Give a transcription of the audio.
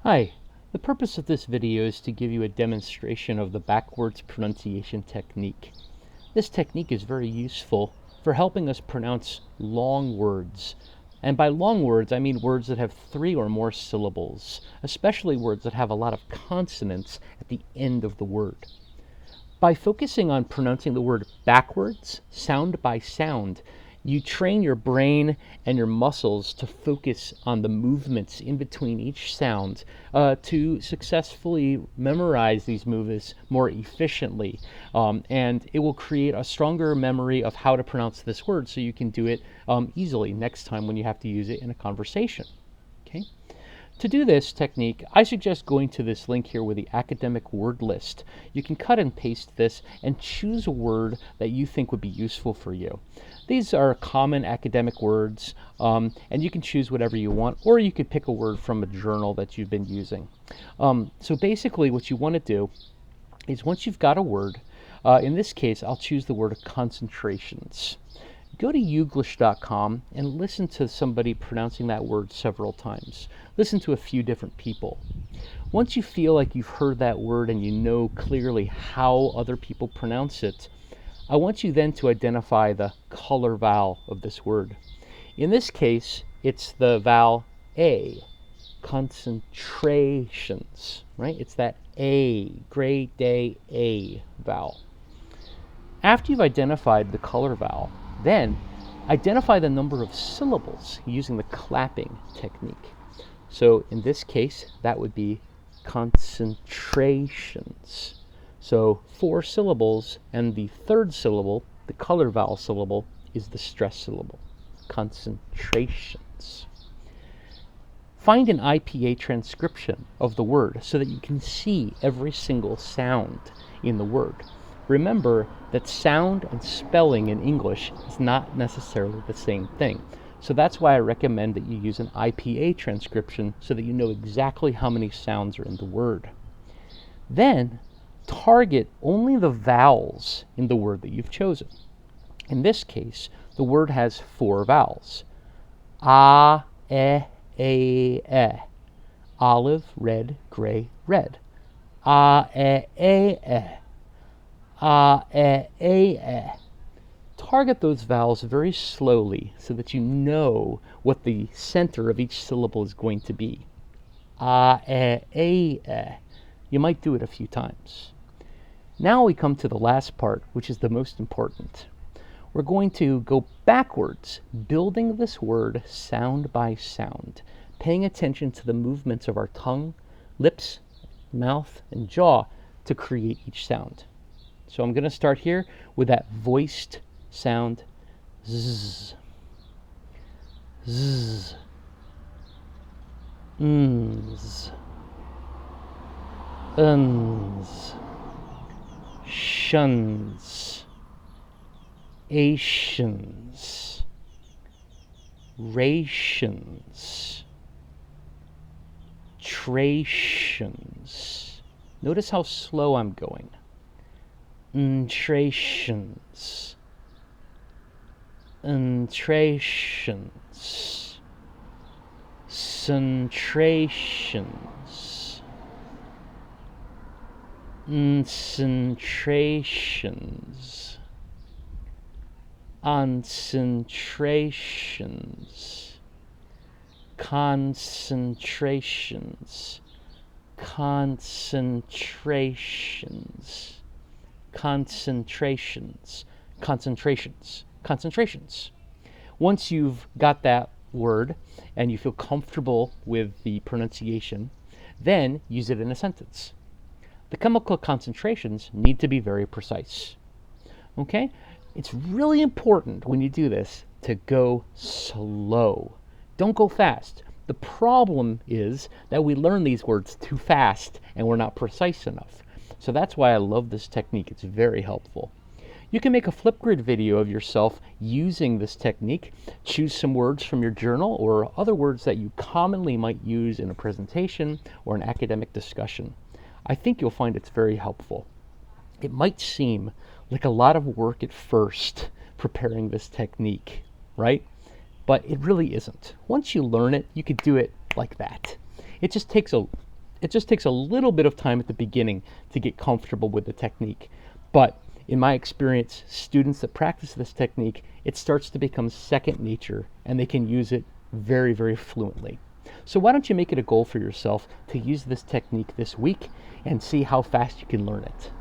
Hi, the purpose of this video is to give you a demonstration of the backwards pronunciation technique. This technique is very useful for helping us pronounce long words. And by long words, I mean words that have 3 or more syllables, especially words that have a lot of consonants at the end of the word. By focusing on pronouncing the word backwards, sound by sound, you train your brain and your muscles to focus on the movements in between each sound to successfully memorize these movements more efficiently. And it will create a stronger memory of how to pronounce this word so you can do it easily next time when you have to use it in a conversation. Okay? To do this technique, I suggest going to this link here with the academic word list. You can cut and paste this and choose a word that you think would be useful for you. These are common academic words, and you can choose whatever you want, or you could pick a word from a journal that you've been using. So basically what you want to do is once you've got a word, in this case I'll choose the word concentrations. Go to youglish.com and listen to somebody pronouncing that word several times. Listen to a few different people. Once you feel like you've heard that word and you know clearly how other people pronounce it, I want you then to identify the color vowel of this word. In this case, it's the vowel A, concentrations, right? It's that A, great day A vowel. After you've identified the color vowel, then identify the number of syllables using the clapping technique. So in this case, that would be concentrations. So 4 syllables, and the third syllable, the color vowel syllable, is the stress syllable. Concentrations. Find an IPA transcription of the word so that you can see every single sound in the word. Remember that sound and spelling in English is not necessarily the same thing. So that's why I recommend that you use an IPA transcription so that you know exactly how many sounds are in the word. Then target only the vowels in the word that you've chosen. In this case, the word has 4 vowels. A, e, e. Olive, red, gray, red. A, e, e. A, e, e. Target those vowels very slowly so that you know what the center of each syllable is going to be. A, e, e. You might do it a few times. Now we come to the last part, which is the most important. We're going to go backwards, building this word sound by sound, paying attention to the movements of our tongue, lips, mouth, and jaw to create each sound. So I'm going to start here with that voiced sound, zzz, zzz, ns, uns, shuns, ations, rations, trations. Notice how slow I'm going. Trations, trations, centrations, concentrations, concentrations, concentrations, concentrations, concentrations, concentrations, concentrations. Once you've got that word and you feel comfortable with the pronunciation, then use it in a sentence. The chemical concentrations need to be very precise. Okay? It's really important when you do this to go slow. Don't go fast. The problem is that we learn these words too fast and we're not precise enough. So that's why I love this technique. It's very helpful. You can make a Flipgrid video of yourself using this technique. Choose some words from your journal or other words that you commonly might use in a presentation or an academic discussion. I think you'll find it's very helpful. It might seem like a lot of work at first preparing this technique, right? But it really isn't. Once you learn it, you could do it like that. It just takes a It just takes a little bit of time at the beginning to get comfortable with the technique. But in my experience, students that practice this technique, it starts to become second nature and they can use it very, very fluently. So why don't you make it a goal for yourself to use this technique this week and see how fast you can learn it.